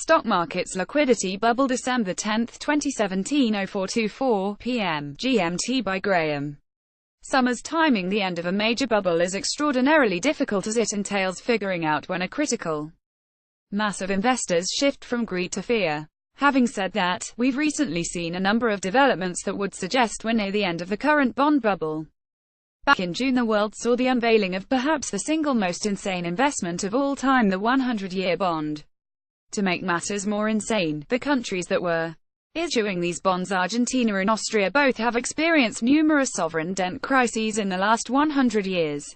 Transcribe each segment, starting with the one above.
StockMarkets Liquidity Bubble December 10, 2017 0424 PM GMT by Graham. Summer's timing. The end of a major bubble is extraordinarily difficult as it entails figuring out when a critical mass of investors shift from greed to fear. Having said that, we've recently seen a number of developments that would suggest we're near the end of the current bond bubble. Back in June, the world saw the unveiling of perhaps the single most insane investment of all time, the 100-year bond. To make matters more insane, the countries that were issuing these bonds, Argentina and Austria, both have experienced numerous sovereign debt crises in the last 100 years.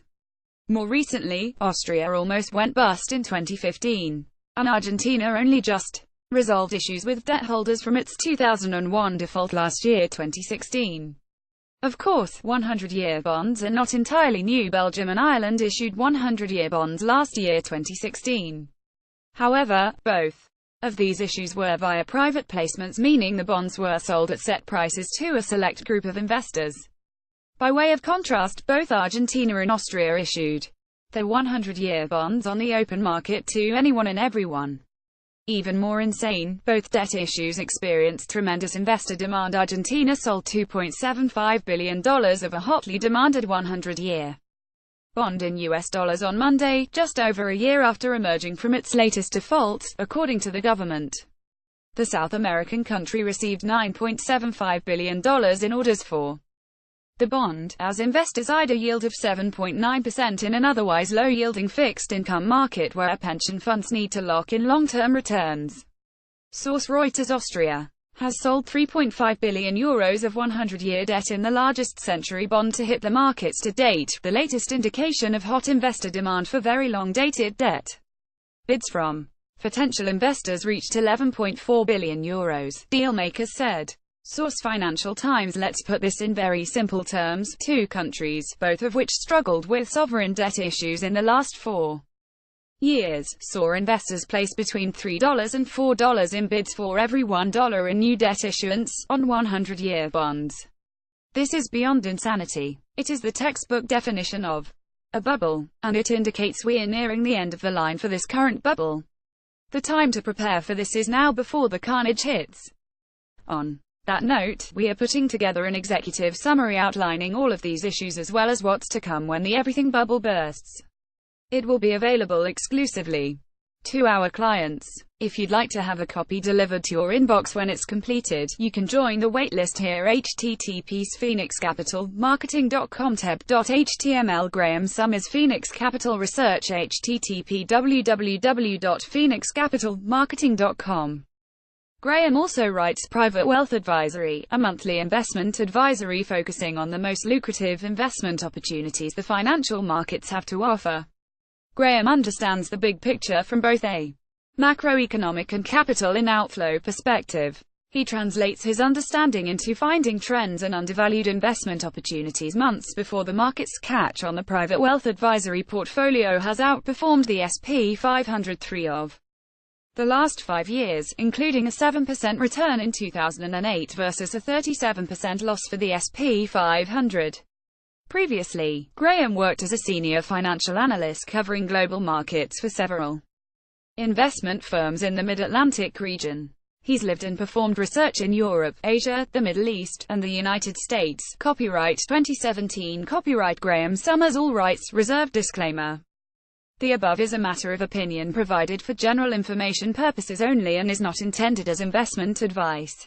More recently, Austria almost went bust in 2015, and Argentina only just resolved issues with debt holders from its 2001 default last year, 2016. Of course, 100-year bonds are not entirely new. Belgium and Ireland issued 100-year bonds last year, 2016. However, both of these issues were via private placements, meaning the bonds were sold at set prices to a select group of investors. By way of contrast, both Argentina and Austria issued their 100-year bonds on the open market to anyone and everyone. Even more insane, both debt issues experienced tremendous investor demand. Argentina sold $2.75 billion of a hotly demanded 100-year bond in US dollars on Monday, just over a year after emerging from its latest default, according to the government. The South American country received $9.75 billion in orders for the bond, as investors eyed a yield of 7.9% in an otherwise low-yielding fixed-income market where pension funds need to lock in long-term returns. Source Reuters. Austria has sold €3.5 billion of 100-year debt in the largest century bond to hit the markets to date, the latest indication of hot investor demand for very long-dated debt. Bids from potential investors reached €11.4 billion, dealmakers said. Source Financial Times. Let's put this in very simple terms. Two countries, both of which struggled with sovereign debt issues in the last 4 years, saw investors place between $3 and $4 in bids for every $1 in new debt issuance on 100-year bonds. This is beyond insanity. It is the textbook definition of a bubble, and it indicates we are nearing the end of the line for this current bubble. The time to prepare for this is now, before the carnage hits. On that note, we are putting together an executive summary outlining all of these issues as well as what's to come when the everything bubble bursts. It will be available exclusively to our clients. If you'd like to have a copy delivered to your inbox when it's completed, you can join the waitlist here. http://phoenixcapitalmarketing.com tab.html Graham Summers Phoenix Capital Research http www.phoenixcapitalmarketing.com. Graham also writes Private Wealth Advisory, a monthly investment advisory focusing on the most lucrative investment opportunities the financial markets have to offer. Graham understands the big picture from both a macroeconomic and capital in outflow perspective. He translates his understanding into finding trends and undervalued investment opportunities months before the markets catch on. The Private Wealth Advisory portfolio has outperformed the S&P 500 3 of the last 5 years, including a 7% return in 2008 versus a 37% loss for the S&P 500. Previously, Graham worked as a senior financial analyst covering global markets for several investment firms in the Mid-Atlantic region. He's lived and performed research in Europe, Asia, the Middle East, and the United States. Copyright 2017. Copyright Graham Summers. All rights reserved. Disclaimer. The above is a matter of opinion provided for general information purposes only and is not intended as investment advice.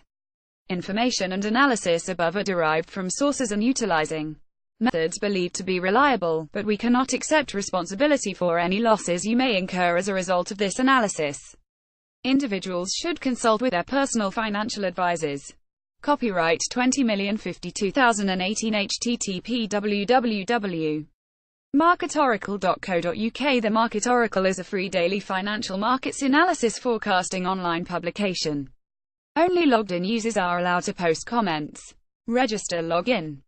Information and analysis above are derived from sources and utilizing methods believed to be reliable, but we cannot accept responsibility for any losses you may incur as a result of this analysis. Individuals should consult with their personal financial advisors. Copyright 20,052,018 http www.marketoracle.co.uk. The Market Oracle is a free daily financial markets analysis forecasting online publication. Only logged-in users are allowed to post comments. Register login.